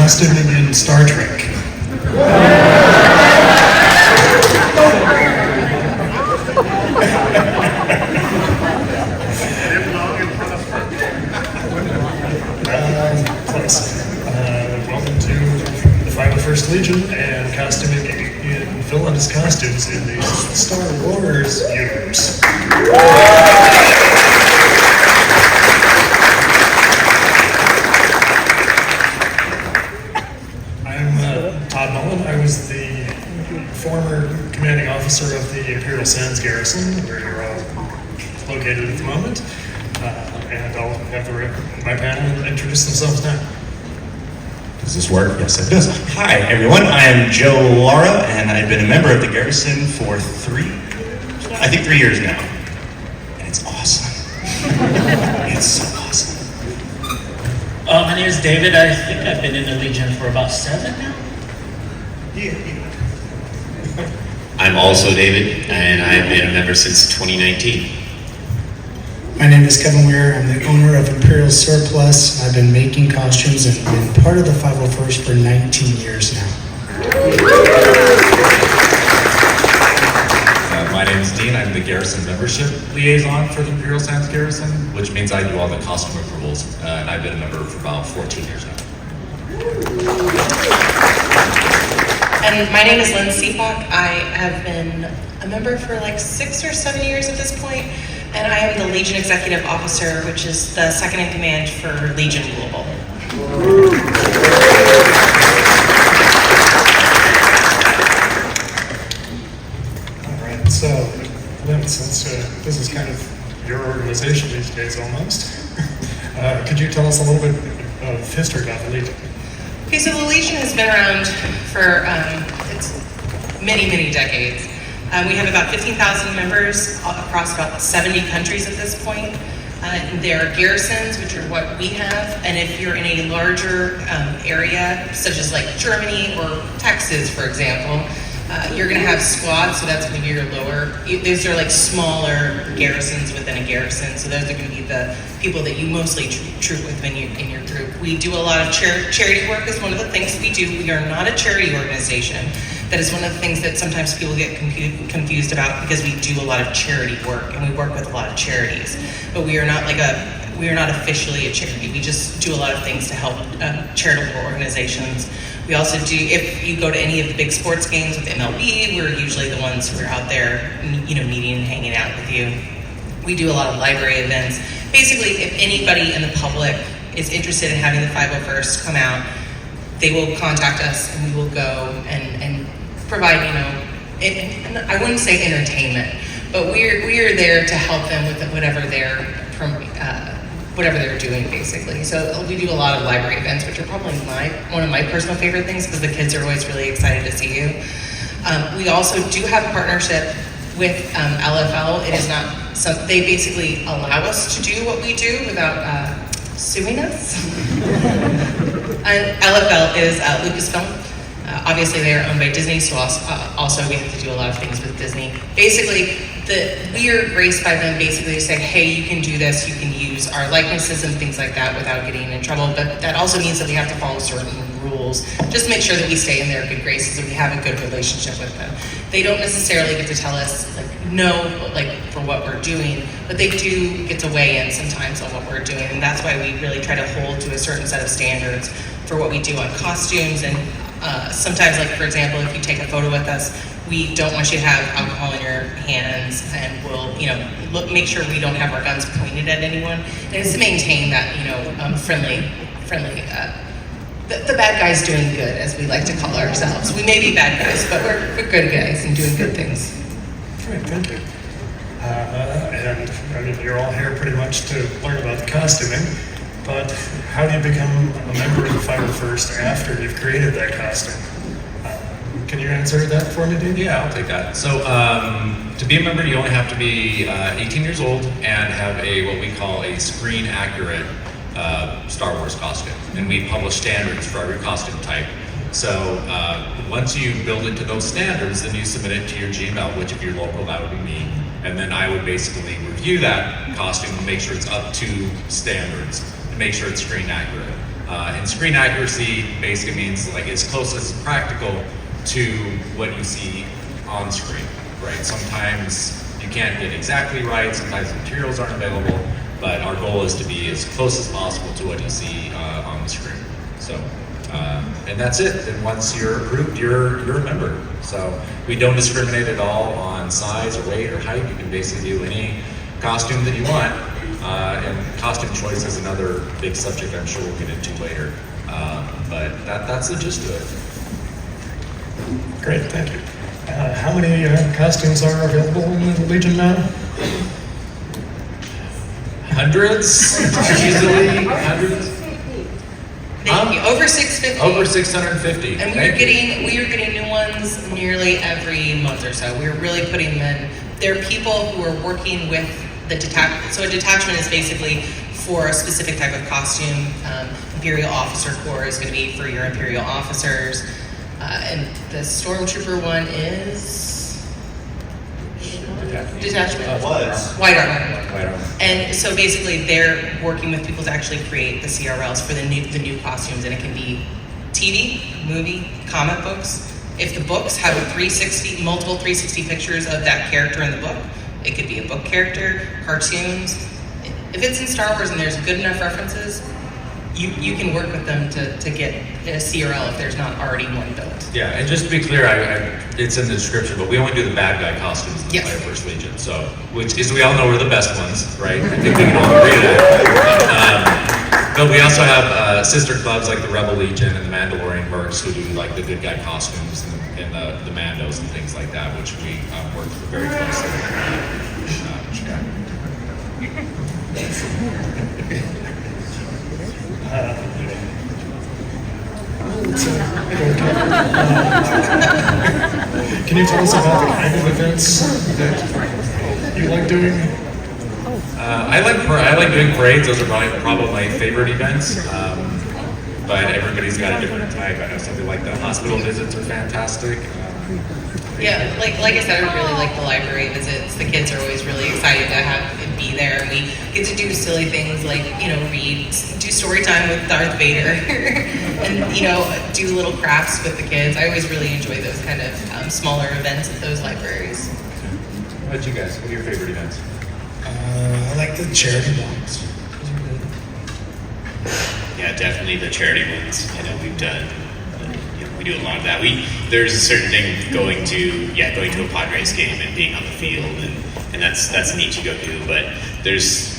costuming in Star Trek? Close. Welcome to the 501st Legion and costuming in villainous costumes in the Star Wars universe. I'm Todd Mullen. I was the former commanding officer of the Imperial Sands Garrison, where you're all located at the moment. And I'll have my panel introduce themselves now. Does this work? Yes, it does. Hi, everyone. I am Joe Lara, and I've been a member of the Garrison for 3 years now. And it's awesome. It's so awesome. My name is David. I think I've been in the Legion for about 7 now. Yeah. I'm also David, and I've been a member since 2019. My name is Kevin Weir. I'm the owner of Imperial Surplus. I've been making costumes and been part of the 501st for 19 years now. My name is Dean. I'm the Garrison Membership Liaison for the Imperial Sands Garrison, which means I do all the costume approvals, and I've been a member for about 14 years now. And my name is Lynn Seapock. I have been a member for like 6 or 7 years at this point, and I am the Legion Executive Officer, which is the second in command for Legion Global. All right, so Lynn, since this is kind of your organization these days almost, could you tell us a little bit of history about the Legion? Okay, so the Legion has been around for it's many, many decades. We have about 15,000 members across about 70 countries at this point. There are garrisons, which are what we have, and if you're in a larger area, such as like Germany or Texas, for example, you're going to have squads, so that's going to be your lower. These are like smaller garrisons within a garrison, so those are going to be the people that you mostly troop with in your group. We do a lot of charity work is one of the things we do. We are not a charity organization. That is one of the things that sometimes people get confused about, because we do a lot of charity work and we work with a lot of charities. But we are not officially a charity. We just do a lot of things to help charitable organizations. We also do, if you go to any of the big sports games with MLB, we're usually the ones who are out there, meeting and hanging out with you. We do a lot of library events. Basically, if anybody in the public is interested in having the 501st come out, they will contact us and we will go and provide, and I wouldn't say entertainment, but we're there to help them with whatever they're doing, basically. So we do a lot of library events, which are probably one of my personal favorite things, because the kids are always really excited to see you. We also do have a partnership with LFL. It is not they basically allow us to do what we do without suing us. And LFL is Lucasfilm. Obviously, they are owned by Disney, so also we have to do a lot of things with Disney. Basically, we are graced by them basically saying, hey, you can do this, you can use our likenesses and things like that without getting in trouble, but that also means that we have to follow certain rules, just to make sure that we stay in their good graces and we have a good relationship with them. They don't necessarily get to tell us, no, for what we're doing, but they do get to weigh in sometimes on what we're doing, and that's why we really try to hold to a certain set of standards for what we do on costumes. And sometimes, for example, if you take a photo with us, we don't want you to have alcohol in your hands, and we'll, make sure we don't have our guns pointed at anyone. And it's to maintain that, friendly. The bad guys doing good, as we like to call ourselves. We may be bad guys, but we're good guys and doing good things. Great, thank you. And you're all here pretty much to learn about the costuming. But how do you become a member of the 501st after you've created that costume? Can you answer that for me, Dean? Yeah, I'll take that. So to be a member, you only have to be 18 years old and have what we call a screen-accurate Star Wars costume. And we publish standards for every costume type. So once you build it to those standards, then you submit it to your Gmail, which if you're local, that would be me. And then I would basically review that costume and make sure it's up to standards and make sure it's screen accurate. And screen accuracy basically means like as close as practical to what you see on screen, right? Sometimes you can't get exactly right, sometimes the materials aren't available, but our goal is to be as close as possible to what you see on the screen. So, and that's it. Then once you're approved, you're a member. So we don't discriminate at all on size or weight or height. You can basically do any costume that you want. And costume choice is another big subject I'm sure we'll get into later. But that's the gist of it. Great, thank you. How many costumes are available in the Legion now? Hundreds, easily hundreds. Thank you. Over 650. Over 650. And we are getting new ones nearly every month or so. We're really putting them in. There are people who are working with the detachment. So a detachment is basically for a specific type of costume. Imperial Officer Corps is going to be for your Imperial officers. And the Stormtrooper one is detachment. White armor. And so basically, they're working with people to actually create the CRLs for the new costumes, and it can be TV, movie, comic books. If the books have multiple 360 pictures of that character in the book, it could be a book character, cartoons. If it's in Star Wars and there's good enough references, you can work with them to get a CRL if there's not already one built. Yeah, and just to be clear, it's in the description, but we only do the bad guy costumes in the Yes. Fire First Legion. So, which is, we all know we're the best ones, right? I think we can all agree to that. But we also have sister clubs like the Rebel Legion and the Mandalorian Mercs who do like the good guy costumes and the Mandos and things like that, which we work very closely with. Can you tell us about the kind of events that you like doing? I like doing parades. Those are probably my favorite events. But everybody's got a different type. I know something like the hospital visits are fantastic. Yeah, like I said, I really like the library visits. The kids are always really excited to have it be there. And we get to do silly things like, do story time with Darth Vader and, do little crafts with the kids. I always really enjoy those kind of smaller events at those libraries. What about you guys? What are your favorite events? I like the charity ones. Yeah, definitely the charity ones. I know we've done. We do a lot of that. There's a certain thing going to a Padres game and being on the field, and that's neat to go do. But there's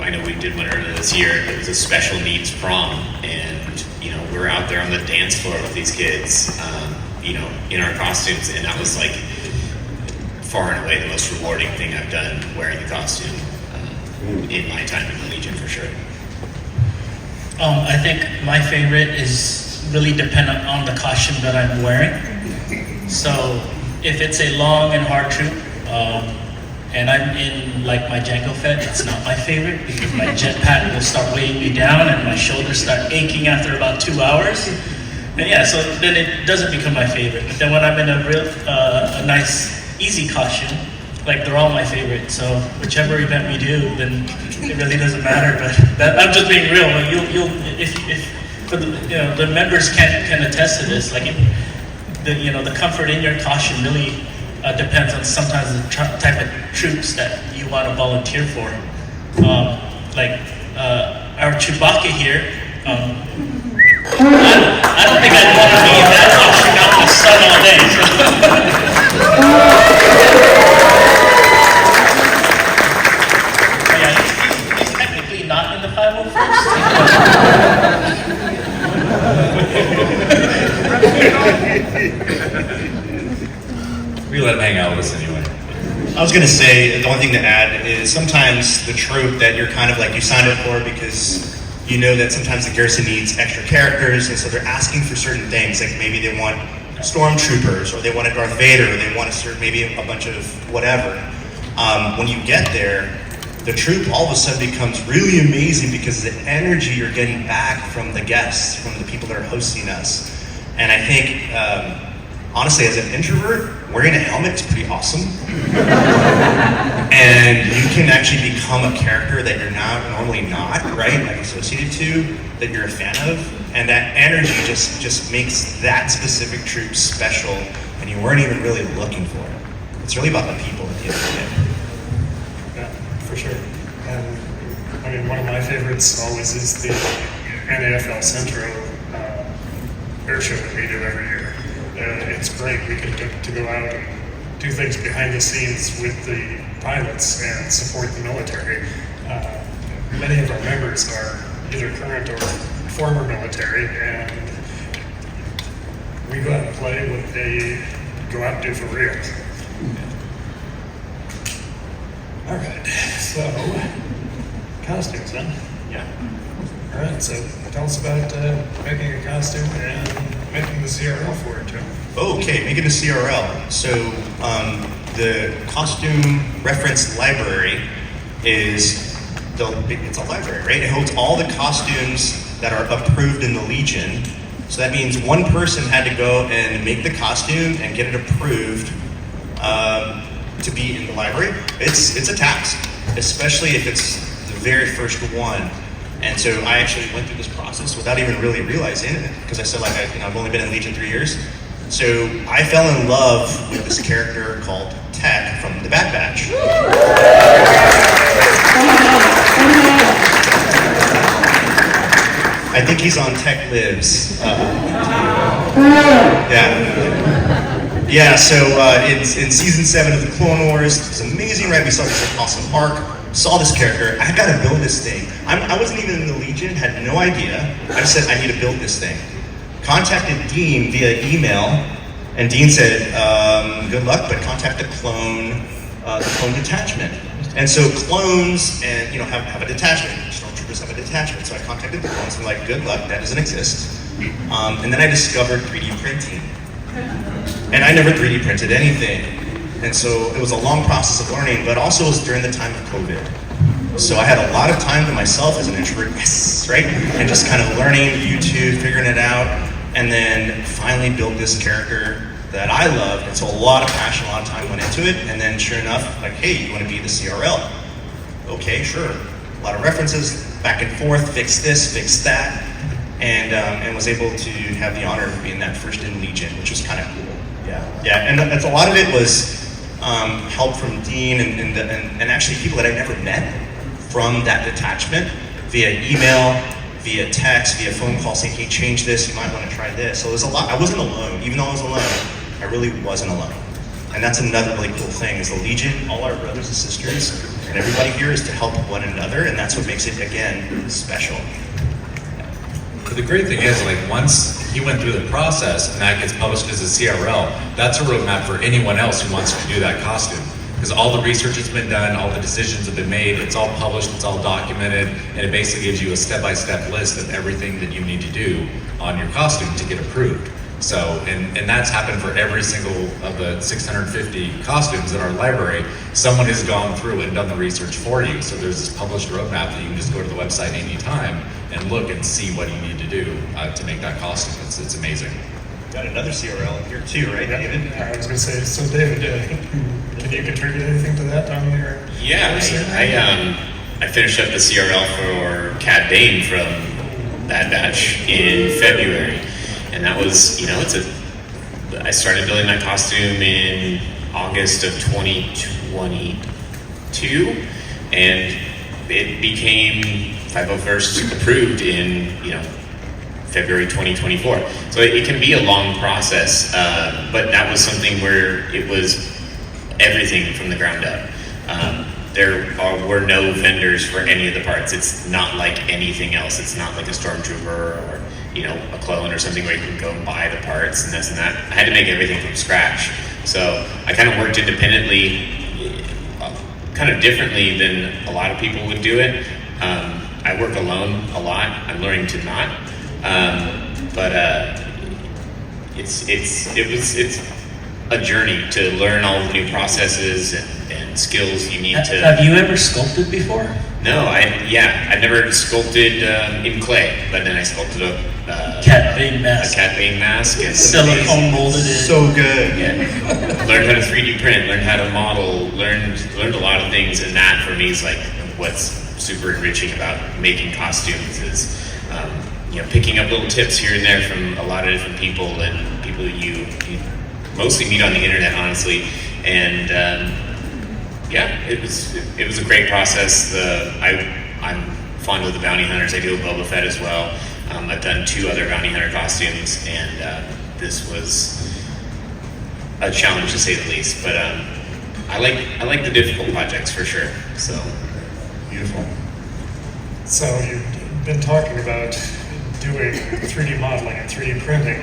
I know we did one earlier this year. It was a special needs prom, and we're out there on the dance floor with these kids, in our costumes, and that was like far and away the most rewarding thing I've done, wearing the costume in my time in the Legion for sure. I think my favorite is really dependent on the costume that I'm wearing. So if it's a long and hard troop, and I'm in like my Jango Fett, it's not my favorite because my jetpack will start weighing me down and my shoulders start aching after about 2 hours. And yeah, so then it doesn't become my favorite. But then when I'm in a nice, easy costume, like they're all my favorite. So whichever event we do, then it really doesn't matter. But I'm just being real. But the members can attest to this. Like the comfort in your costume really depends on sometimes the type of troops that you want to volunteer for. Our Chewbacca here. I don't think I'd want to be in that costume out in the sun all day. Yeah, he's technically not in the 501st. We let him hang out with us anyway. I was going to say, the only thing to add is sometimes the troop that you're kind of like, you signed up for because you know that sometimes the garrison needs extra characters, and so they're asking for certain things, like maybe they want stormtroopers, or they want a Darth Vader, or they want maybe a bunch of whatever. When you get there, the troop all of a sudden becomes really amazing because the energy you're getting back from the guests, from the people that are hosting us. And I think, honestly, as an introvert, wearing a helmet is pretty awesome. And you can actually become a character that you're not normally not, right? Like associated to. that you're a fan of, and that energy just makes that specific troop special, and you weren't even really looking for it. It's really about the people at the end of the day. Yeah, for sure. And I mean, one of my favorites always is the NAFL Centro air show that we do every year. It's great. We get to go out and do things behind the scenes with the pilots and support the military. Many of our members are either current or former military, and we go out and play what they go out and do for real. All right, so costumes, huh? Yeah. All right, so tell us about making a costume and making the CRL for it, Joe. Okay, making a CRL. So the costume reference library is it's a library, right? It holds all the costumes that are approved in the Legion. So that means one person had to go and make the costume and get it approved to be in the library. It's a task, especially if it's the very first one. And so I actually went through this process without even really realizing it, because I said, like, I've only been in Legion 3 years. So I fell in love with this character called Tech from the Bad Batch. I think he's on Tech Lives. Yeah, so in season 7 of the Clone Wars, it was amazing, right? We saw this awesome arc, saw this character. I gotta build this thing. I wasn't even in the Legion, had no idea. I just said, I need to build this thing. Contacted Dean via email, and Dean said, good luck, but contact the clone detachment. And so clones and have a detachment. Stormtroopers have a detachment. So I contacted the clones and like, good luck, that doesn't exist. And then I discovered 3D printing. And I never 3D printed anything. And so it was a long process of learning, but also it was during the time of COVID. So I had a lot of time to myself as an introvert, yes, right? And just kind of learning YouTube, figuring it out, and then finally built this character that I loved. And so a lot of passion, a lot of time went into it. And then sure enough, like, hey, you want to be the CRL? Okay, sure. A lot of references, back and forth, fix this, fix that. And was able to have the honor of being that first in Legion, which was kind of cool. Yeah, and that's a lot of it was help from Dean and actually people that I never met from that detachment via email, via text, via phone call saying, hey, change this, you might want to try this. So there's a lot. I wasn't alone. Even though I was alone, I really wasn't alone. And that's another really cool thing is the Legion, all our brothers and sisters, and everybody here is to help one another, and that's what makes it, again, special. But the great thing is, like, once he went through the process and that gets published as a CRL, that's a roadmap for anyone else who wants to do that costume. Because all the research has been done, all the decisions have been made, it's all published, it's all documented, and it basically gives you a step-by-step list of everything that you need to do on your costume to get approved. So, and that's happened for every single of the 650 costumes in our library. Someone has gone through and done the research for you. So there's this published roadmap that you can just go to the website anytime and look and see what you need to do to make that costume. It's amazing. Got another CRL in here too, right, David? I was going to say, so David, can you contribute anything to that on your? Yeah, I finished up the CRL for Cad Bane from Bad Batch in February. And that was, I started building that costume in August of 2022, and it became 501st approved in, February 2024. So it can be a long process, but that was something where it was everything from the ground up. There were no vendors for any of the parts. It's not like anything else. It's not like a Stormtrooper or a clone or something where you can go and buy the parts and this and that. I had to make everything from scratch. So I kind of worked independently, kind of differently than a lot of people would do it. I work alone a lot. I'm learning to not. But it's a journey to learn all the new processes and skills you need to. Have you ever sculpted before? No, I've never sculpted in clay, but then I sculpted a Cat Bane mask. A Cat Bane mask. And silicone molded it. So good. Yeah. Learned how to 3D print, learned how to model, learned a lot of things, and that for me is like what's super enriching about making costumes is picking up little tips here and there from a lot of different people and people that you mostly meet on the internet, honestly. And it was a great process. I'm fond of the bounty hunters. I do a Boba Fett as well. I've done 2 other bounty hunter costumes, and this was a challenge to say the least. But I like the difficult projects for sure. So Beautiful. So you've been talking about doing 3D modeling and 3D printing,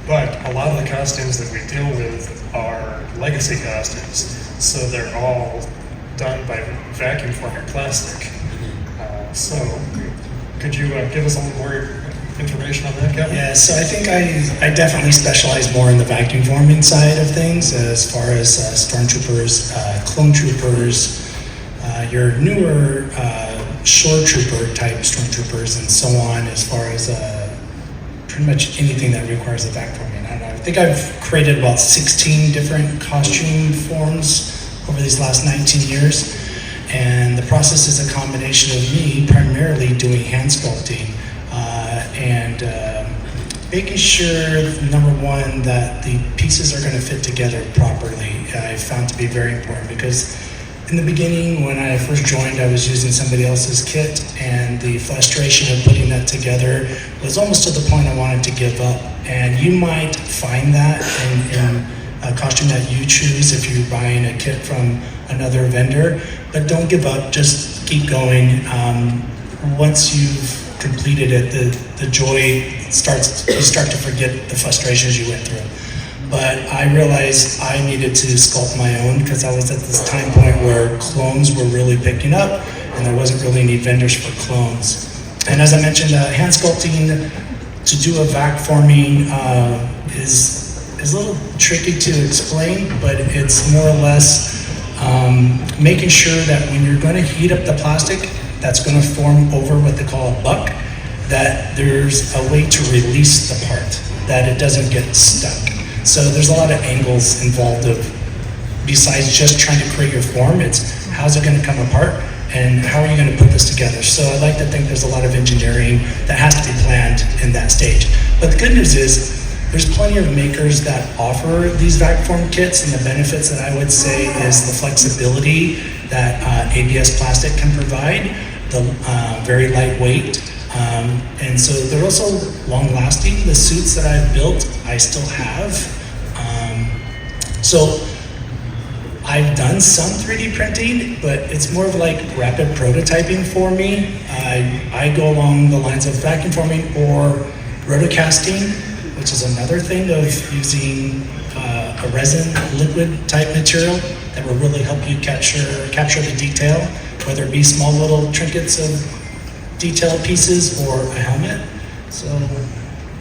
but a lot of the costumes that we deal with are legacy costumes, so they're all done by vacuum forming plastic. So could you give us a little more information on that, Kevin? Yeah, so I think I definitely specialize more in the vacuum forming side of things as far as stormtroopers, clone troopers, your newer shore trooper type stormtroopers, and so on, as far as pretty much anything that requires a vac forming. I think I've created about 16 different costume forms over these last 19 years. And the process is a combination of me primarily doing hand sculpting and making sure, number one, that the pieces are going to fit together properly. I found to be very important, because in the beginning, when I first joined, I was using somebody else's kit, and the frustration of putting that together was almost to the point I wanted to give up. And you might find that in a costume that you choose if you're buying a kit from another vendor, but don't give up, just keep going. Once you've completed it, the joy starts, you start to forget the frustrations you went through. But I realized I needed to sculpt my own, because I was at this time point where clones were really picking up, and there wasn't really any vendors for clones. And as I mentioned, hand sculpting, to do a vac forming is a little tricky to explain, but it's more or less making sure that when you're going to heat up the plastic that's going to form over what they call a buck, that there's a way to release the part, that it doesn't get stuck. So there's a lot of angles involved of, besides just trying to create your form, it's how's it going to come apart and how are you going to put this together. So I like to think there's a lot of engineering that has to be planned in that stage. But the good news is, there's plenty of makers that offer these vac form kits, and the benefits that I would say is the flexibility that ABS plastic can provide, the very lightweight, and so they're also long lasting. The suits that I've built, I still have. So I've done some 3D printing, but it's more of like rapid prototyping for me. I go along the lines of vacuum forming or rotocasting, which is another thing of using a resin liquid type material that will really help you capture the detail, whether it be small little trinkets of detail pieces or a helmet. So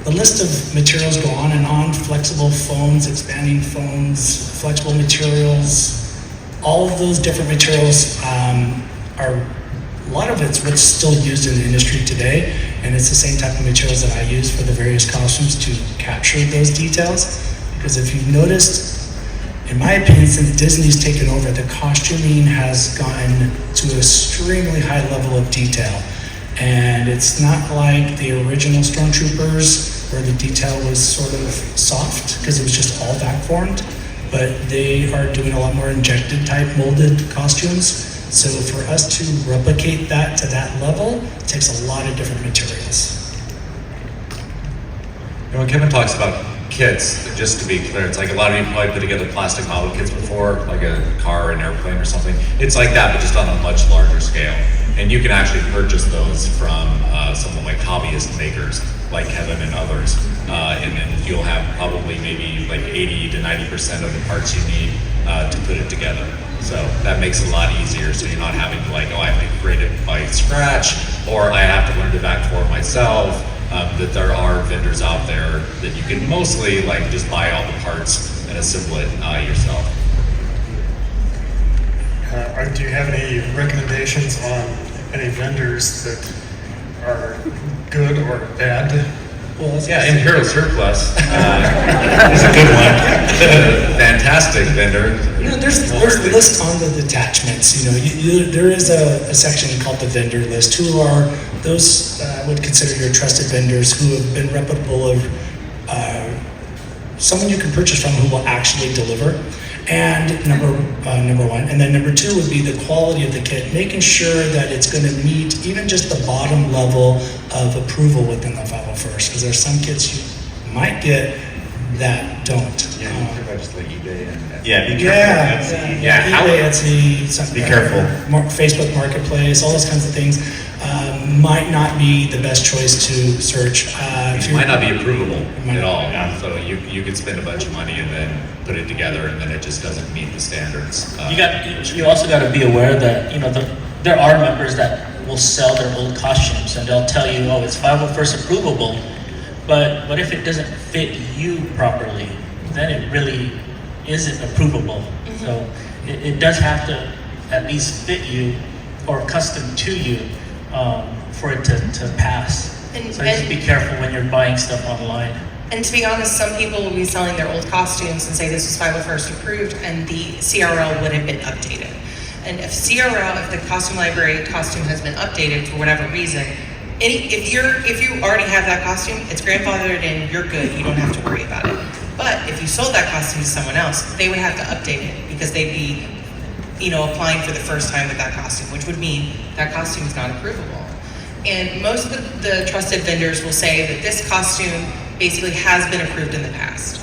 the list of materials go on and on: flexible foams, expanding foams, flexible materials. All of those different materials are, a lot of it's what's still used in the industry today, and it's the same type of materials that I use for the various costumes to capture those details. Because if you've noticed, in my opinion, since Disney's taken over, the costuming has gotten to an extremely high level of detail. And it's not like the original Stormtroopers, where the detail was sort of soft, because it was just all vac formed. But they are doing a lot more injected type molded costumes. So for us to replicate that to that level, it takes a lot of different materials. When Kevin talks about kits, just to be clear, it's like a lot of you probably put together plastic model kits before, like a car or an airplane or something. It's like that, but just on a much larger scale. And you can actually purchase those from someone like hobbyist makers, like Kevin and others. And then you'll have probably maybe like 80 to 90% of the parts you need to put it together. So that makes it a lot easier, so you're not having to like, oh, I have to create it by scratch, or I have to learn to vac form myself. That there are vendors out there that you can mostly like just buy all the parts and assemble it yourself. Do you have any recommendations on any vendors that are good or bad Well, that's Yeah, Imperial Surplus. It's a good one. Fantastic vendor. There's lists on the detachments. There is a section called the vendor list. Who are those? I would consider your trusted vendors who have been reputable, of someone you can purchase from who will actually deliver. And number one, and then number two would be the quality of the kit, making sure that it's going to meet even just the bottom level of approval within the 501st, because there's some kits you might get that don't. Just like eBay and Yeah, be careful. eBay, Etsy, Be careful. Facebook Marketplace, all those kinds of things might not be the best choice to search. it might not be approvable at all. Yeah. So you could spend a bunch of money and then put it together, and then it just doesn't meet the standards. You also got to be aware that there are members that will sell their old costumes, and they'll tell you, oh, it's 501st approvable, but if it doesn't fit you properly, then it really isn't approvable. So it does have to at least fit you or custom to you for it to pass. So just be careful when you're buying stuff online. And to be honest, some people will be selling their old costumes and say this was 501st approved, and the CRL would have been updated. And if the costume library costume has been updated for whatever reason, if you already have that costume, it's grandfathered in, you're good, you don't have to worry about it. But if you sold that costume to someone else, they would have to update it because they'd be, applying for the first time with that costume, which would mean that costume is not approvable. And most of the trusted vendors will say that this costume basically has been approved in the past.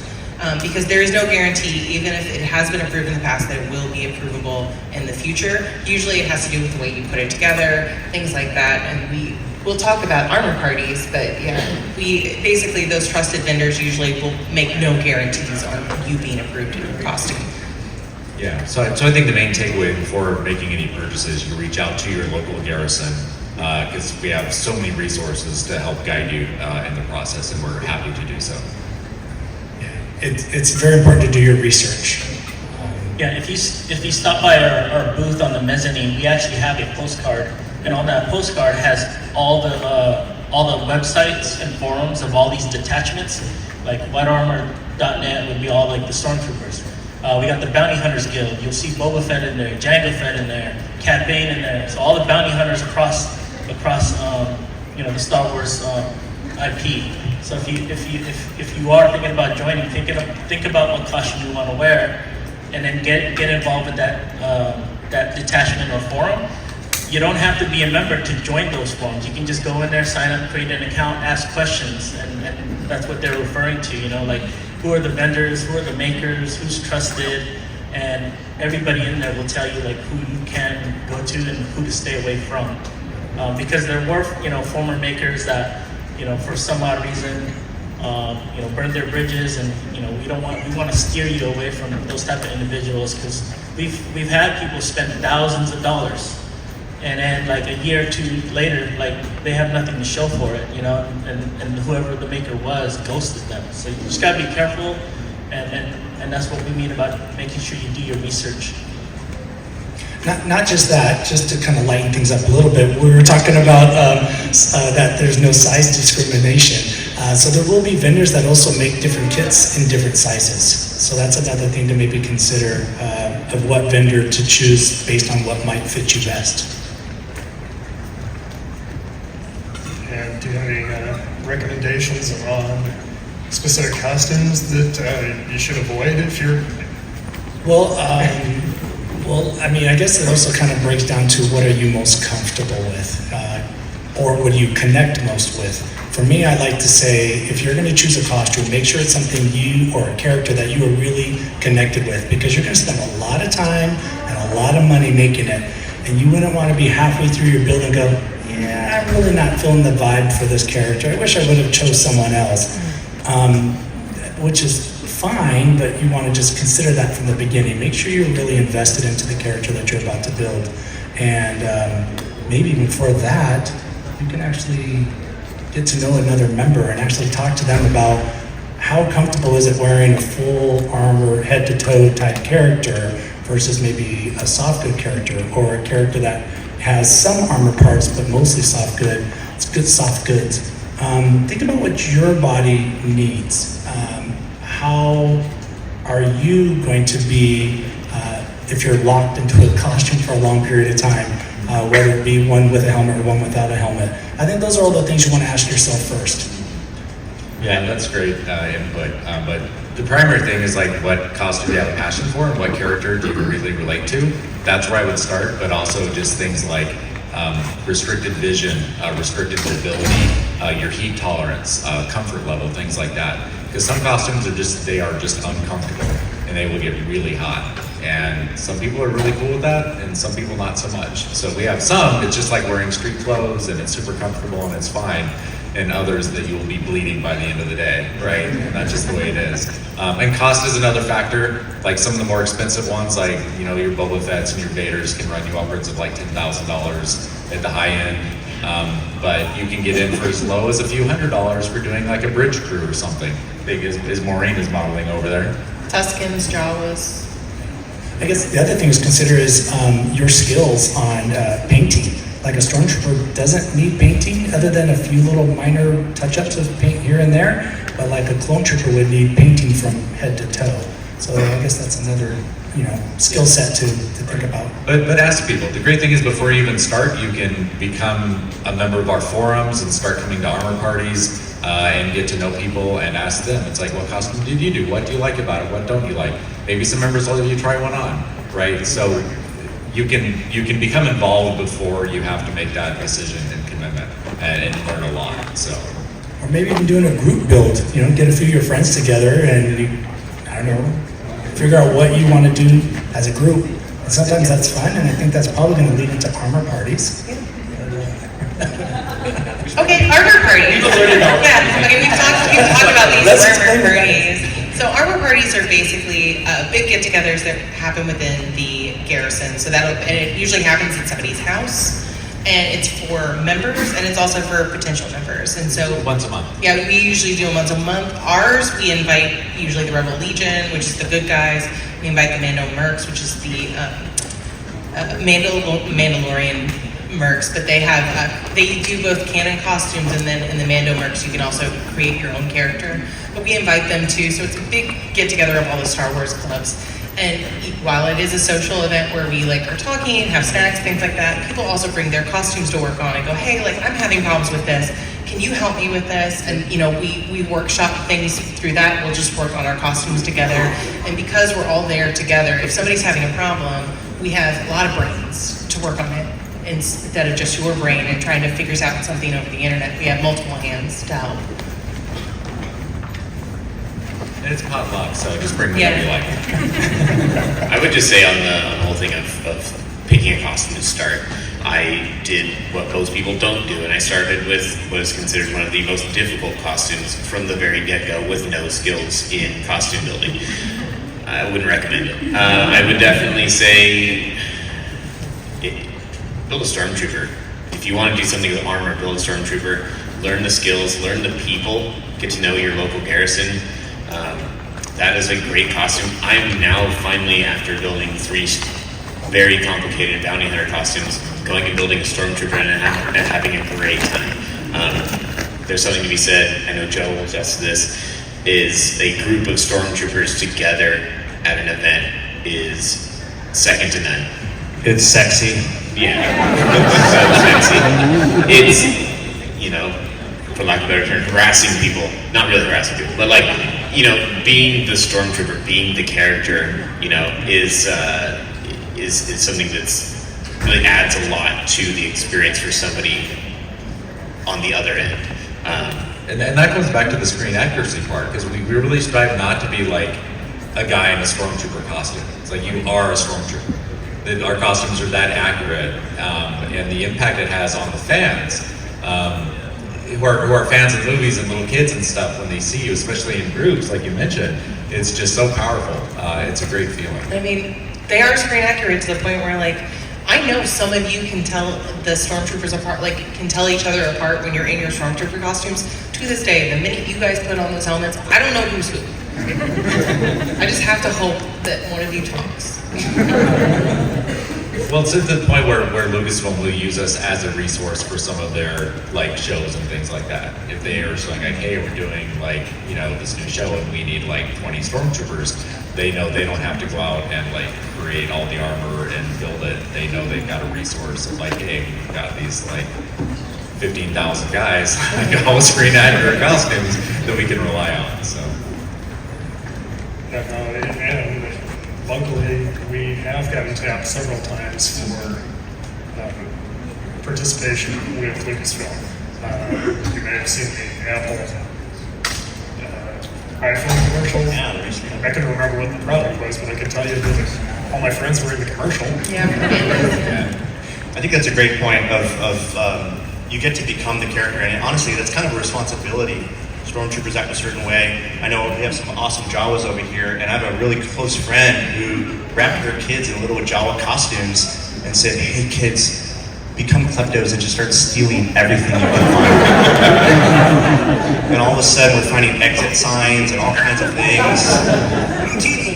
Because there is no guarantee, even if it has been approved in the past, that it will be approvable in the future. Usually it has to do with the way you put it together, things like that. And we'll talk about armor parties, but yeah, basically those trusted vendors usually will make no guarantees on you being approved in your costume. Yeah, so I think the main takeaway before making any purchases, you reach out to your local garrison, because we have so many resources to help guide you in the process, and we're happy to do so. It's very important to do your research. Yeah, if you stop by our booth on the mezzanine, we actually have a postcard, and on that postcard has all the websites and forums of all these detachments. Like whitearmor.net would be all like the stormtroopers. We got the Bounty Hunters Guild. You'll see Boba Fett in there, Jango Fett in there, Cad Bane in there. So all the bounty hunters across the Star Wars IP. So if you are thinking about joining, think about what costume you want to wear, and then get involved with that detachment or forum. You don't have to be a member to join those forums. You can just go in there, sign up, create an account, ask questions, and that's what they're referring to. Like who are the vendors, who are the makers, who's trusted, and everybody in there will tell you like who you can go to and who to stay away from. Because there were former makers that for some odd reason burned their bridges, and we want to steer you away from those type of individuals, because we've had people spend thousands of dollars, and then like a year or two later, like they have nothing to show for it, and whoever the maker was ghosted them. So you just gotta be careful, and that's what we mean about making sure you do your research. Not just that, just to kind of lighten things up a little bit, we were talking about that there's no size discrimination. So there will be vendors that also make different kits in different sizes. So that's another thing to maybe consider of what vendor to choose based on what might fit you best. And do you have any recommendations on specific costumes that you should avoid if you're... Well, I guess it also kind of breaks down to what are you most comfortable with, or what do you connect most with. For me, I like to say, if you're going to choose a costume, make sure it's something you or a character that you are really connected with, because you're going to spend a lot of time and a lot of money making it, and you wouldn't want to be halfway through your build and go, yeah, I'm really not feeling the vibe for this character. I wish I would have chose someone else, which is fine, but you want to just consider that from the beginning. Make sure you're really invested into the character that you're about to build, and maybe before that, you can actually get to know another member and actually talk to them about how comfortable is it wearing a full armor, head-to-toe type character versus maybe a soft good character, or a character that has some armor parts but mostly soft good. It's good soft goods. think about what your body needs. How are you going to be, if you're locked into a costume for a long period of time, whether it be one with a helmet or one without a helmet? I think those are all the things you want to ask yourself first. Yeah, that's great input. But the primary thing is like, what costume do you have a passion for, and what character do you really relate to? That's where I would start. But also just things like restricted vision, restricted mobility, your heat tolerance, comfort level, things like that. Because some costumes are just uncomfortable, and they will get really hot. And some people are really cool with that, and some people not so much. So we have some, it's just like wearing street clothes, and it's super comfortable and it's fine. And others that you will be bleeding by the end of the day, right? And that's just the way it is. And cost is another factor. Like some of the more expensive ones, like your Boba Fett's and your Vaders can run you upwards of like $10,000 at the high end. But you can get in for as low as a few $100s for doing like a bridge crew or something. Big as Maureen is modeling over there. Tuskens, Jawas. I guess the other thing to consider is your skills on painting. Like a stormtrooper doesn't need painting other than a few little minor touch-ups of paint here and there, but like a clone trooper would need painting from head to toe. So I guess that's another skill set to think about. But ask people. The great thing is before you even start, you can become a member of our forums and start coming to armor parties and get to know people and ask them. It's like, what costume did you do? What do you like about it? What don't you like? Maybe some members will let you try one on, right? So you can become involved before you have to make that decision and commitment and learn a lot. So, or maybe even doing a group build. Get a few of your friends together and I don't know, figure out what you want to do as a group. And sometimes that's fun, and I think that's probably going to lead into armor parties. Okay, armor parties. Yeah, okay, we've talked about these armor parties. So armor parties are basically big get-togethers that happen within the garrison. So and it usually happens at somebody's house, and it's for members, and it's also for potential members. And so once a month. Yeah, we usually do them once a month. Ours, we invite usually the Rebel Legion, which is the good guys. We invite the Mando Mercs, which is the Mandalorian Mercs, but they do both canon costumes, and then in the Mando Mercs you can also create your own character. But we invite them too, so it's a big get together of all the Star Wars clubs. And while it is a social event where we are talking, have snacks, things like that, people also bring their costumes to work on and go, hey, I'm having problems with this. Can you help me with this? And we workshop things through that. We'll just work on our costumes together. And because we're all there together, if somebody's having a problem, we have a lot of brains to work on it instead of just your brain and trying to figure out something over the internet. We have multiple hands to help. And it's potluck, so just bring whatever you like. I would just say on the whole thing of picking a costume to start, I did what most people don't do, and I started with what is considered one of the most difficult costumes from the very get-go with no skills in costume building. I wouldn't recommend it. I would definitely say build a stormtrooper. If you want to do something with armor, build a stormtrooper. Learn the skills, learn the people, get to know your local garrison. That is a great costume. I'm now finally, after building 3 very complicated bounty hunter costumes, going and building a stormtrooper and having a great time. There's something to be said, I know Joe will attest to this, is a group of stormtroopers together at an event is second to none. It's sexy. Yeah, so sexy. It's, for lack of a better term, harassing people. Not really harassing people, but being the stormtrooper, being the character, is something that's really adds a lot to the experience for somebody on the other end. And that comes back to the screen accuracy part, because we really strive not to be like a guy in a stormtrooper costume. It's like you are a stormtrooper. Our costumes are that accurate, and the impact it has on the fans, who are fans of movies and little kids and stuff, when they see you, especially in groups, like you mentioned, it's just so powerful. It's a great feeling. I mean, they are screen accurate to the point where, I know some of you can tell the stormtroopers apart, can tell each other apart when you're in your stormtrooper costumes. To this day, the minute you guys put on those helmets, I don't know who's who. I just have to hope that one of you talks. Well, it's at the point where Lucasfilm will use us as a resource for some of their like shows and things like that. If they are showing like, hey, we're doing like, you know, this new show and we need like 20 stormtroopers, they know they don't have to go out and like create all the armor and build it. They know they've got a resource of like, hey, we've got these like 15,000 guys, like all screen actor costumes that we can rely on. So. And locally, we have gotten tapped several times for participation with Lucasfilm. You may have seen the Apple iPhone commercial. Yeah, I couldn't remember what the product was, but I can tell you that all my friends were in the commercial. Yeah. I think that's a great point of you get to become the character, and honestly, that's kind of a responsibility. Stormtroopers act a certain way. I know we have some awesome Jawas over here, and I have a really close friend who wrapped her kids in little Jawa costumes and said, hey kids, become kleptos and just start stealing everything you can find. And all of a sudden we're finding exit signs and all kinds of things.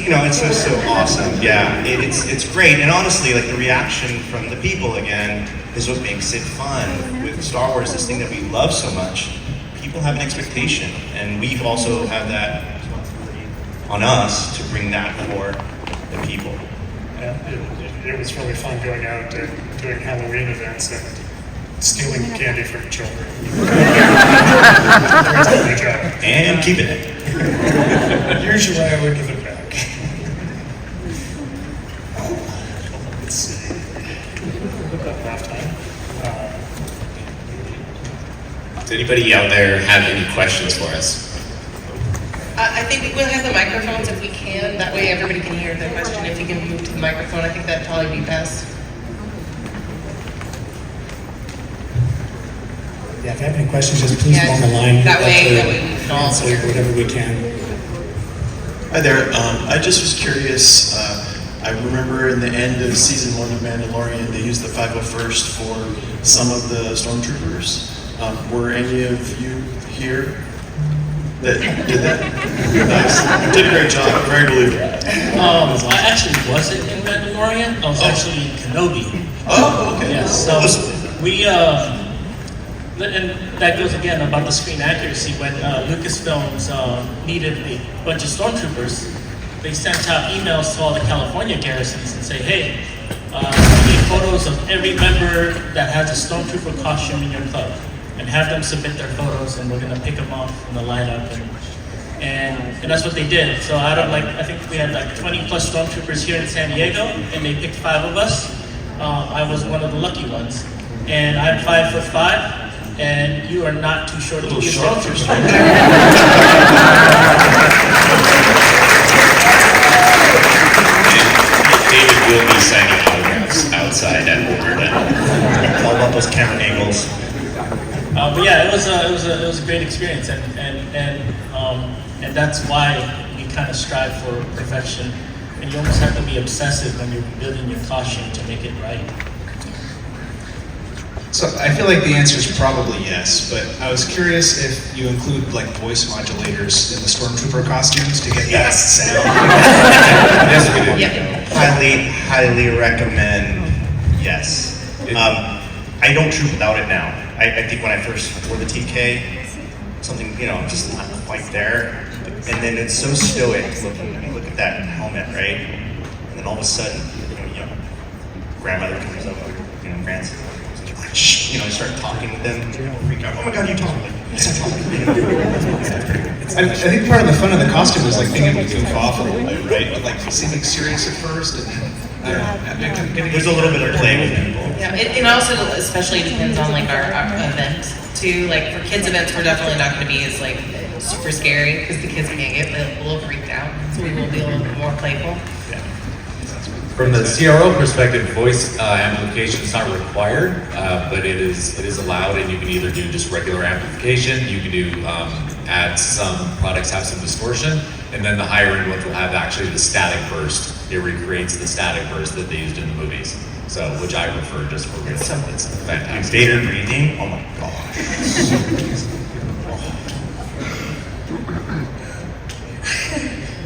You know, it's just so awesome. Yeah, it's great. And honestly, like the reaction from the people again is what makes it fun. With Star Wars, this thing that we love so much, people have an expectation, and we've also had that responsibility on us to bring that for the people. And it was really fun going out and doing Halloween events and stealing candy from children. Great job. And keeping it. Usually I would give it back. Let's see. Last time. Does anybody out there have any questions for us? I think we'll have the microphones if we can. That way everybody can hear the question. If you can move to the microphone, I think that'd probably be best. Yeah, if you have any questions, just please Yeah, go on the line. that way We'd we like can to all answer hear. whatever we can. Hi there. I just was curious. I remember in the end of season 1 of Mandalorian, they used the 501st for some of the stormtroopers. Were any of you here that did that? Nice. Did a great job. Very believable. I actually wasn't in Mandalorian. I was actually in Kenobi. Oh, okay. Yes. So we and that goes again about the screen accuracy. When Lucasfilms needed a bunch of stormtroopers, they sent out emails to all the California garrisons and say, hey, we need photos of every member that has a stormtrooper costume in your club, and have them submit their photos, and we're gonna pick them off from the lineup. And that's what they did. So out of I think we had like 20 plus stormtroopers here in San Diego, and they picked 5 of us. I was one of the lucky ones, and I'm 5'5". And you are not too short to be a stormtrooper. David will be signing autographs outside at Board. It's all about those camera angles. But yeah, it was a great experience, and that's why we kind of strive for perfection. And you almost have to be obsessive when you're building your costume to make it right. So I feel like the answer is probably yes, but I was curious if you include like voice modulators in the stormtrooper costumes to get that sound. Yes, we do. Yeah. Highly recommend. Yes. I don't troop without it now. I think when I first wore the TK, something, just not quite there. And then it's so stoic looking. I mean, look at that helmet, right? And then all of a sudden, grandmother comes over, Francis. Shh, I start talking with them, freak out. Oh my God, you talk like yes, I talk. I think part of the fun of the costume is like being able to goof off a little bit, right? But like seeming serious at first, and I don't know. There's a little bit of play with people. Yeah, it also especially depends on like our event too. Like for kids events, we're definitely not going to be as like super scary because the kids can get a little freaked out. So we will be a little bit more playful. From the CRO perspective, voice amplification is not required, but it is allowed, and you can either do just regular amplification, you can do add some products have some distortion, and then the higher end ones will have actually the static burst. It recreates the static burst that they used in the movies. So, which I prefer just for real. It's fantastic. Vader breathing. Oh my gosh.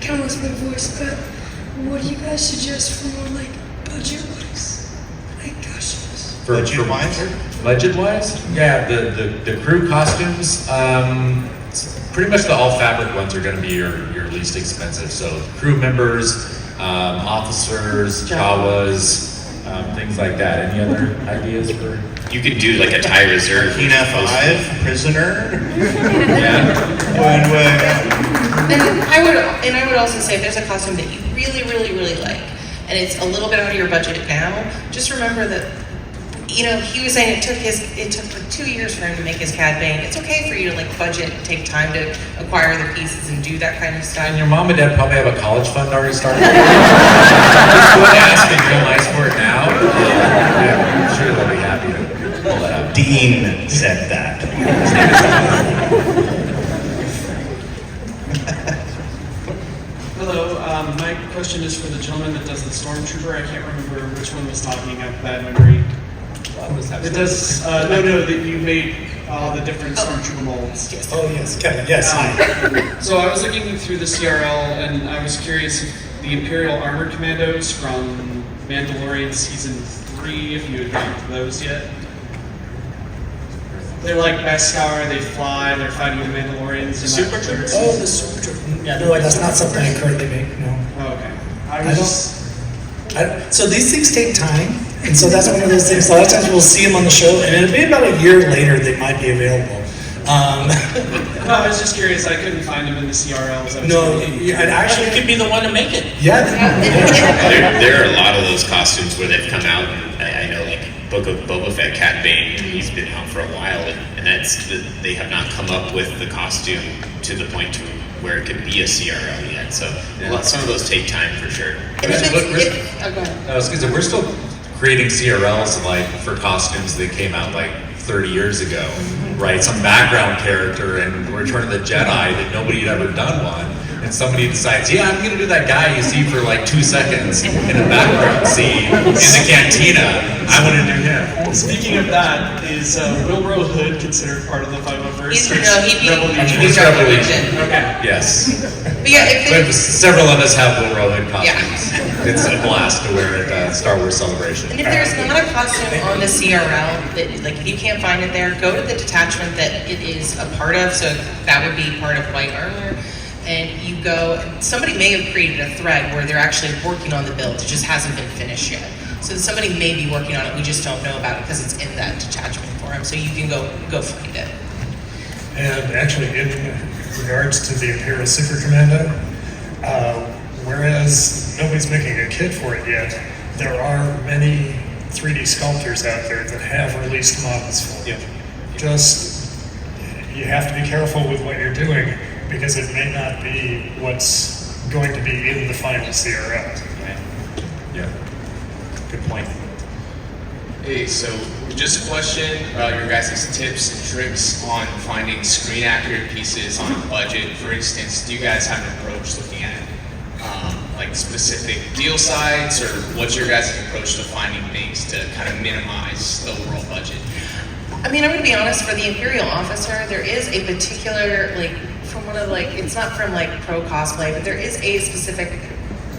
Kind of lost my voice, but what do you guys suggest for more like budget-wise? Budget-wise? Yeah, the crew costumes, pretty much the all-fabric ones are going to be your least expensive. So crew members, officers, Jawas, things like that. Any other ideas for? You could do like a Thai reserve. Kina 5, prisoner. Yeah. And I would also say if there's a costume that you really, really, really like, and it's a little bit out of your budget now, just remember that, you know, he was saying it took like 2 years for him to make his Cad Bane. It's okay for you to like budget, take time to acquire the pieces and do that kind of stuff. And your mom and dad probably have a college fund already started. Just go and ask and real nice for it now. I'm sure they'll be happy to pull that out. Dean said that. Hello, my question is for the gentleman that does the Stormtrooper. I can't remember which one was talking. I have bad memory. It does, that you made all the different Stormtrooper molds. Oh, yes, Kevin, yes. So I was looking through the CRL and I was curious if the Imperial Armored Commandos from Mandalorian Season 3, if you had gotten to those yet. They're like Beskar, they fly, they're fighting the Mandalorians. The Super Troopers? Oh, the Super Troopers. Yeah, no, that's not something I currently make, no. Oh, okay. So these things take time, and so that's one of those things. A lot of times we'll see them on the show, and it'll be about a year later they might be available. No, I was just curious. I couldn't find them in the CRLs. No, I'd actually You could be the one to make it. Yeah. There are a lot of those costumes where they've come out, and I know like Book of Boba Fett, Cat Bane, he's been out for a while, and they have not come up with the costume to the point to where it could be a CRL yet. So some of those take time for sure. Go ahead. I was gonna say, we're still creating CRLs like for costumes that came out like 30 years ago, right? Some background character in Return of the Jedi that nobody had ever done one, and somebody decides, yeah, I'm gonna do that guy you see for like 2 seconds in a background scene in the cantina. I want to do him. Speaking of that, is Wilbur Hood considered part of the 501st? He's Revolution. Okay. Yes. But yeah, But several of us have Will Hood costumes. It's a blast to wear at Star Wars Celebration. And if there's not a costume on the CRL, that like if you can't find it there, go to the detachment that it is a part of. So that would be part of white armor. And you go, somebody may have created a thread where they're actually working on the build. It just hasn't been finished yet. So somebody may be working on it. We just don't know about it because it's in that detachment for them. So you can go find it. And actually, in regards to the Imperial Super Commando, whereas nobody's making a kit for it yet, there are many 3D sculptors out there that have released models for it. Just, you have to be careful with what you're doing because it may not be what's going to be in the final CRL. Yeah. Good point. Hey, so just a question about your guys' tips and tricks on finding screen accurate pieces on a budget. For instance, do you guys have an approach looking at like specific deal sites, or what's your guys' approach to finding things to kind of minimize the overall budget? I mean, I'm going to be honest, for the Imperial Officer, there is a particular, like, from one of, like, it's not from, like, pro cosplay, but there is a specific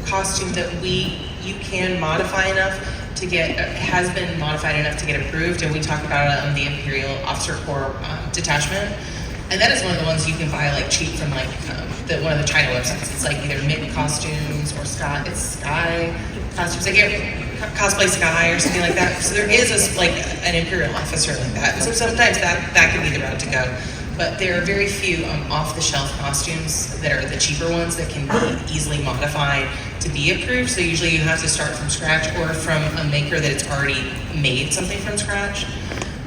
costume that you can modify enough to get, has been modified enough to get approved, and we talk about it on the Imperial Officer Corps detachment. And that is one of the ones you can buy, like, cheap from, like, one of the China websites. It's, like, either Mint Costumes or Sky Costumes. Like, Cosplay Sky or something like that. So there is an Imperial Officer like that. And so sometimes that can be the route to go. But there are very few off-the-shelf costumes that are the cheaper ones that can be easily modified to be approved. So usually you have to start from scratch or from a maker that it's already made something from scratch.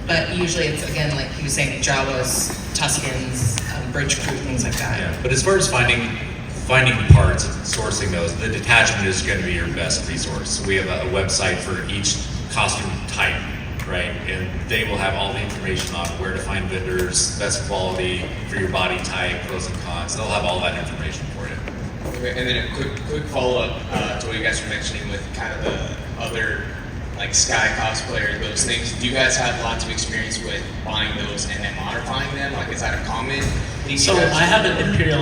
But usually it's, again, like he was saying, Jawas, Tuscans, bridge crew, things like that. Yeah, but as far as finding parts and sourcing those, the detachment is going to be your best resource. So we have a website for each costume type, right? And they will have all the information on where to find vendors, best quality for your body type, pros and cons. They'll have all that information for you. Okay, and then a quick follow-up to what you guys were mentioning with kind of the other like Sky cosplayers, those things. Do you guys have lots of experience with buying those and then modifying them? Like, is that a common thing? So I have an Imperial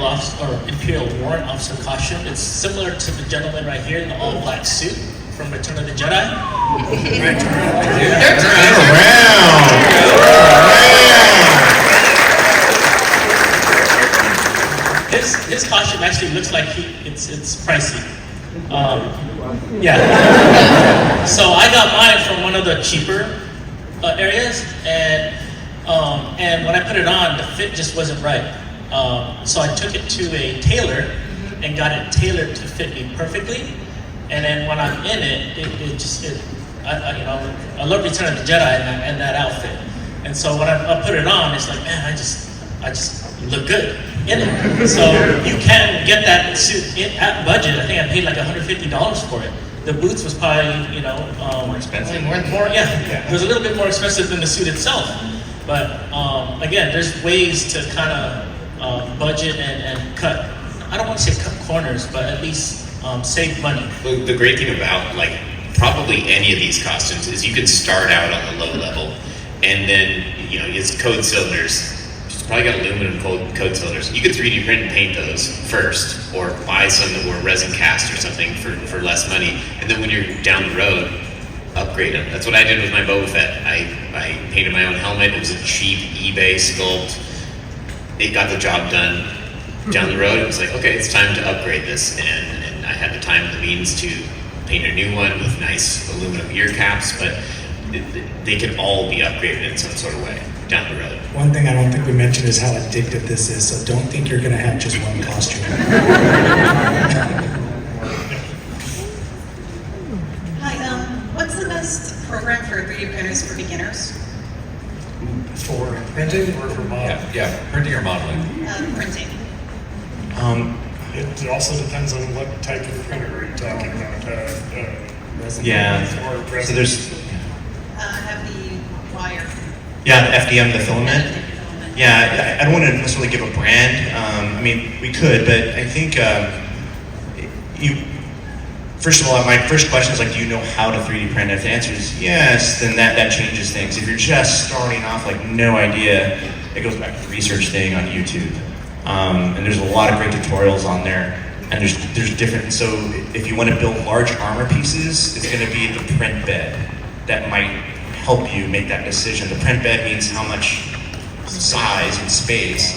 Warrant Officer costume. It's similar to the gentleman right here in the all-black suit. from Return of the Jedi. His costume actually looks like it's pricey. Yeah. So I got mine from one of the cheaper areas, and when I put it on, the fit just wasn't right. So I took it to a tailor and got it tailored to fit me perfectly. And then when I'm in it, I love Return of the Jedi and that outfit. And so when I put it on, it's like, man, I just look good in it. So you can get that suit at budget. I think I paid like $150 for it. The boots was probably, More expensive. It was a little bit more expensive than the suit itself. But again, there's ways to kind of budget and cut. I don't want to say cut corners, but at least save money. Well, the great thing about probably any of these costumes is you can start out on the low level, and then it's code cylinders. It's probably got aluminum code cylinders. You could 3D print and paint those first, or buy some that were resin cast or something for less money, and then when you're down the road, upgrade them. That's what I did with my Boba Fett. I painted my own helmet. It was a cheap eBay sculpt. It got the job done. Down the road, it was like, okay, it's time to upgrade this, and I had the time and the means to paint a new one with nice aluminum ear caps, but they can all be upgraded in some sort of way down the road. One thing I don't think we mentioned is how addictive this is, so don't think you're going to have just one costume. Hi, what's the best program for 3D printers for beginners? For printing or for modeling? Yeah, printing or modeling. Printing. It also depends on what type of printer are you talking about. Yeah. Or So resin. there's Have the wire. the FDM, the filament. Yeah, I don't want to necessarily give a brand. I mean, we could, but I think first of all, my first question is do you know how to 3D print? If the answer is yes, then that changes things. If you're just starting off no idea, it goes back to the research thing on YouTube. And there's a lot of great tutorials on there, and there's different. So if you want to build large armor pieces, it's going to be the print bed that might help you make that decision. The print bed means how much size and space,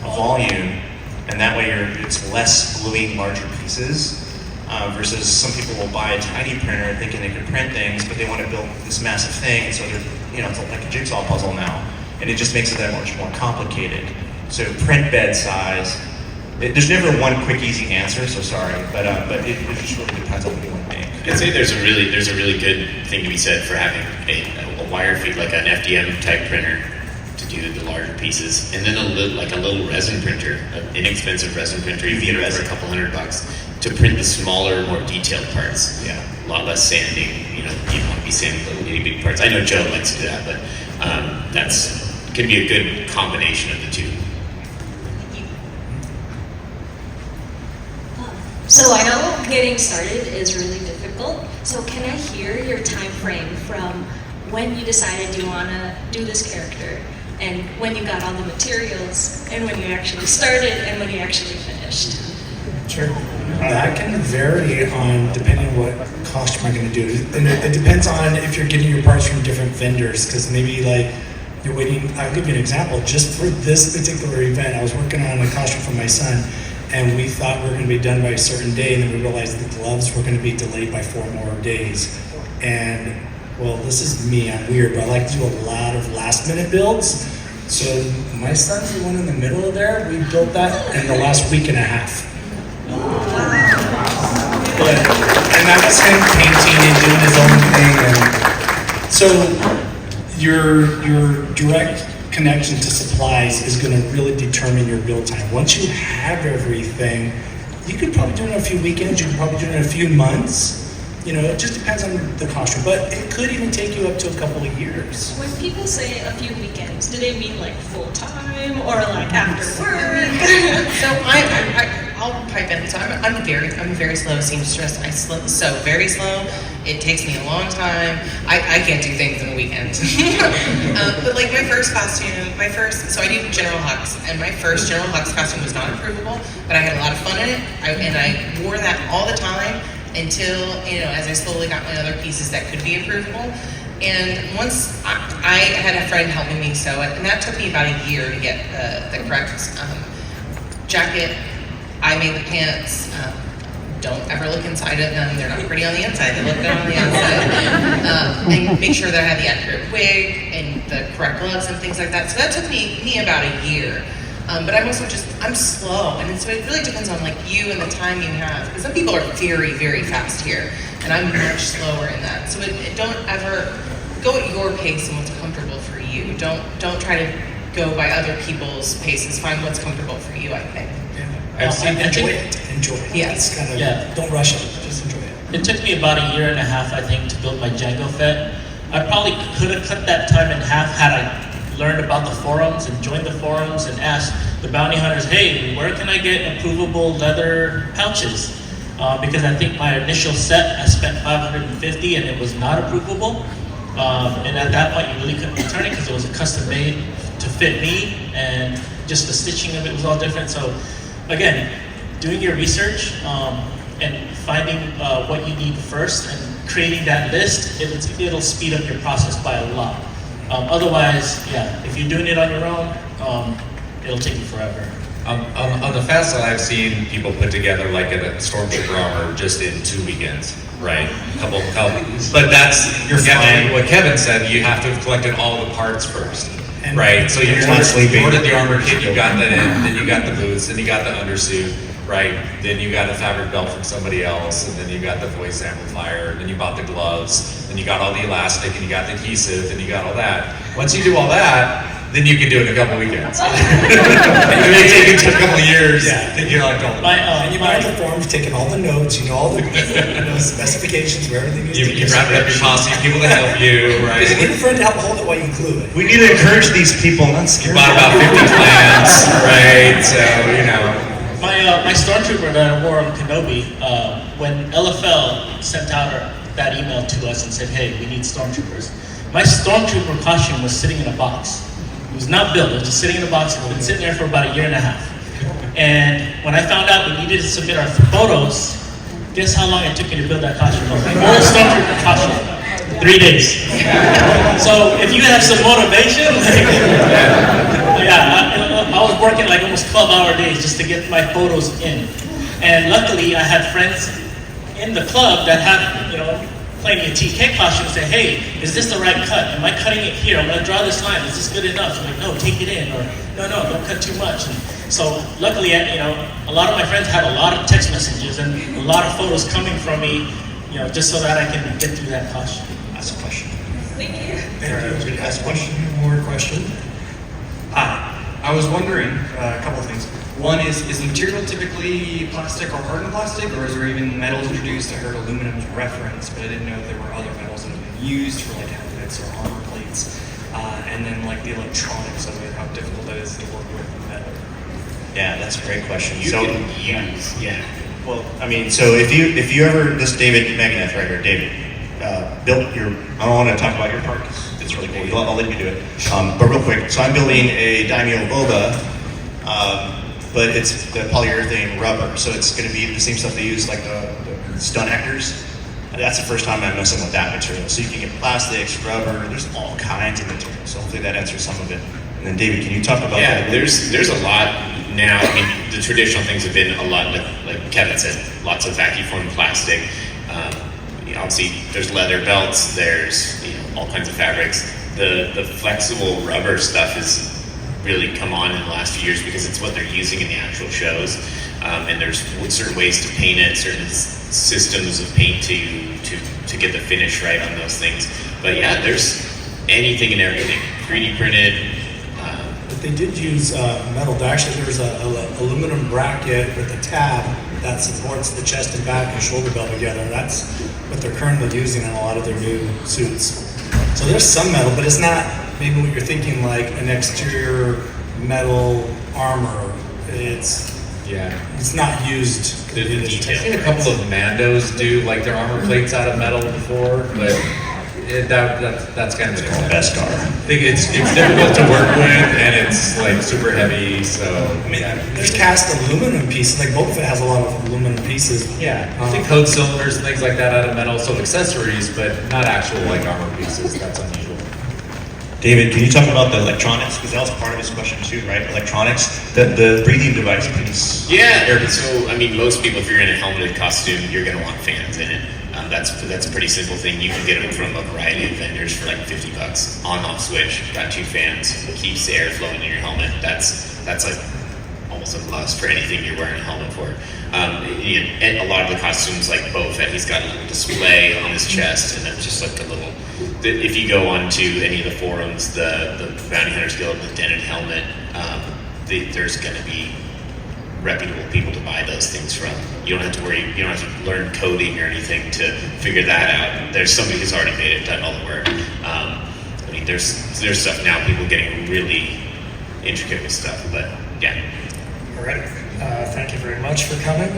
volume, and that way it's less gluing larger pieces. Versus some people will buy a tiny printer thinking they can print things, but they want to build this massive thing, and so it's like a jigsaw puzzle now, and it just makes it that much more complicated. So print bed size, there's never one quick easy answer. So sorry, but it just really depends on what you want to make. I'd say there's a really good thing to be said for having a wire feed like an FDM type printer to do the larger pieces, and then a little resin printer, an inexpensive resin printer you get for a couple $100 to print the smaller, more detailed parts. Yeah, a lot less sanding. You don't want to be sanding little itty bitty parts. I know Joe likes to do that, but that's can be a good combination of the two. So I know getting started is really difficult. So can I hear your time frame from when you decided you want to do this character, and when you got all the materials, and when you actually started, and when you actually finished? Sure. That can vary on depending on what costume you're going to do. And it depends on if you're getting your parts from different vendors, because maybe you're waiting. I'll give you an example. Just for this particular event, I was working on a costume for my son, and we thought we were going to be done by a certain day, and then we realized the gloves were going to be delayed by 4 more days. And well, this is me, I'm weird, but I like to do a lot of last minute builds. So my son's the one in the middle of there. We built that in the last week and a half. And that was him painting and doing his own thing. And so your direct connection to supplies is going to really determine your build time. Once you have everything, you could probably do it in a few weekends, you could probably do it in a few months. It just depends on the costume, but it could even take you up to a couple of years. When people say a few weekends, do they mean full time or after work? So I'll pipe in. So I'm a very slow seamstress. I sew very slow. It takes me a long time. I can't do things in a weekend. But my first costume, so I do General Hux, and my first General Hux costume was not approvable, but I had a lot of fun in it, and I wore that all the time. until, as I slowly got my other pieces that could be approvable. And once I had a friend helping me sew it, and that took me about a year to get the correct jacket. I made the pants. Don't ever look inside of them. They're not pretty on the inside. They look good on the outside. And make sure that I had the accurate wig and the correct gloves and things like that. So that took me about a year. But I'm also I'm slow. And so it really depends on like you and the time you have. Because some people are very, very fast here. And I'm much slower in that. So don't ever go at your pace and what's comfortable for you. Don't try to go by other people's paces. Find what's comfortable for you, I think. Enjoy it. Yeah. It's kind of, don't rush it, just enjoy it. It took me about a year and a half, I think, to build my Django Fett. I probably could have cut that time in half had I learned about the forums and joined the forums and asked the bounty hunters, hey, where can I get approvable leather pouches? Because I think my initial set, I spent $550 and it was not approvable. And at that point, you really couldn't return it because it was a custom made to fit me, and just the stitching of it was all different. So again, doing your research and finding what you need first and creating that list, it'll speed up your process by a lot. Otherwise, yeah, if you're doing it on your own, it'll take you forever. On the fast side, I've seen people put together like a stormtrooper armor just in 2 weekends, right? Couple. But that's what Kevin said. You have to have collected all the parts first, right? So you ordered the armor kit, you got that in, then you got the boots, then you got the undersuit, right? Then you got a fabric belt from somebody else, and then you got the voice amplifier, then you bought the gloves, then you got all the elastic, and you got the adhesive, and you got all that. Once you do all that, then you can do it in a couple weekends. It may take you a couple of years. Yeah. You're like, oh. And you buy the forms, taking all the notes, all the specifications where everything is. You wrap up your posse, people to help you, right? Get a friend to help hold it while you glue it. We need to encourage these people, not scare You bought about 50 plans, right? So, My stormtrooper that I wore on Kenobi, when LFL sent out that email to us and said, hey, we need stormtroopers, my stormtrooper costume was sitting in a box. It was not built, it was just sitting in a box. It had been sitting there for about a year and a half. And when I found out we needed to submit our photos, guess how long it took me to build that costume? My whole stormtrooper costume, 3 days. So if you have some motivation, I was working like almost 12-hour days just to get my photos in. And luckily I had friends in the club that had, plenty of TK costumes, say, hey, is this the right cut? Am I cutting it here? I'm gonna draw this line. Is this good enough? I'm like, no, take it in, or no, don't cut too much. And so luckily, a lot of my friends had a lot of text messages and a lot of photos coming from me, just so that I can get through that costume. Ask a question. Thank you. Ask a question. More question? Hi. I was wondering a couple of things. One is the material typically plastic or hardened plastic, or is there even metals introduced? I heard aluminum's referenced, but I didn't know if there were other metals that have been used for like helmets or armor plates. And then like the electronics of it, how difficult that is to work with metal. Yeah, that's a great question. Well, I mean, so if you ever, this David Megadeth right here, David, built your, I don't want to talk about your part because it's really cool. I'll let you do it. But real quick, so I'm building a Daimyo Boba, but it's the polyurethane rubber, so it's going to be the same stuff they use like the stunt actors. That's the first time I'm messing with that material. So you can get plastics, rubber, there's all kinds of materials. So hopefully that answers some of it. And then David, can you talk about that? Yeah, there's a lot now. I mean, the traditional things have been a lot, like Kevin said, lots of vacuum formed plastic. Obviously, there's leather belts. There's all kinds of fabrics. The flexible rubber stuff has really come on in the last few years because it's what they're using in the actual shows. And there's certain ways to paint it, certain systems of paint to get the finish right on those things. But yeah, there's anything and everything, 3D printed. But they did use metal. Actually, there's a aluminum bracket with a tab that supports the chest and back and shoulder belt together. That's what they're currently using on a lot of their new suits. So there's some metal, but it's not maybe what you're thinking, like an exterior metal armor. It's not used. I've seen a couple of Mandos do like their armor plates out of metal before, but That's kind of the Called best car. I think it's difficult to work with, and it's like super heavy. So I mean, there's cast aluminum pieces. Like Boba Fett has a lot of aluminum pieces. yeah, I think code cylinders and things like that out of metal, so accessories, but not actual like armor pieces. That's unusual. David, can you talk about the electronics? Because that was part of his question too, right? Electronics, the breathing device piece. Yeah, so I mean, most people, if you're in a helmeted costume, you're going to want fans in it. That's a pretty simple thing. You can get them from a variety of vendors for like $50. On-off switch, got 2 fans, keeps the air flowing in your helmet. That's like almost a must for anything you're wearing a helmet for. And a lot of the costumes, like Boba Fett, he's got a little display on his chest, and that's just like a little. If you go onto any of the forums, the Bounty Hunters Guild, the dented helmet, there's going to be reputable people to buy those things from. You don't have to worry. You don't have to learn coding or anything to figure that out. There's somebody who's already made it, done all the work. I mean, there's stuff now. People getting really intricate with stuff, but yeah. All right. Thank you very much for coming.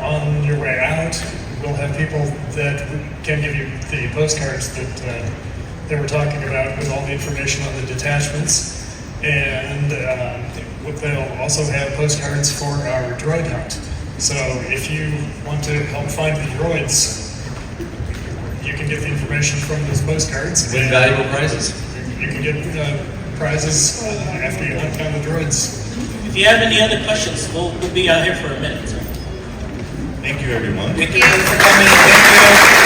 On your way out, we'll have people that can give you the postcards that they were talking about with all the information on the detachments. And they'll also have postcards for our droid hunt. So if you want to help find the droids, you can get the information from those postcards. Win valuable prizes. You can get prizes after you hunt down the droids. If you have any other questions, we'll be out here for a minute. Thank you, everyone. Thank you for coming. Thank you.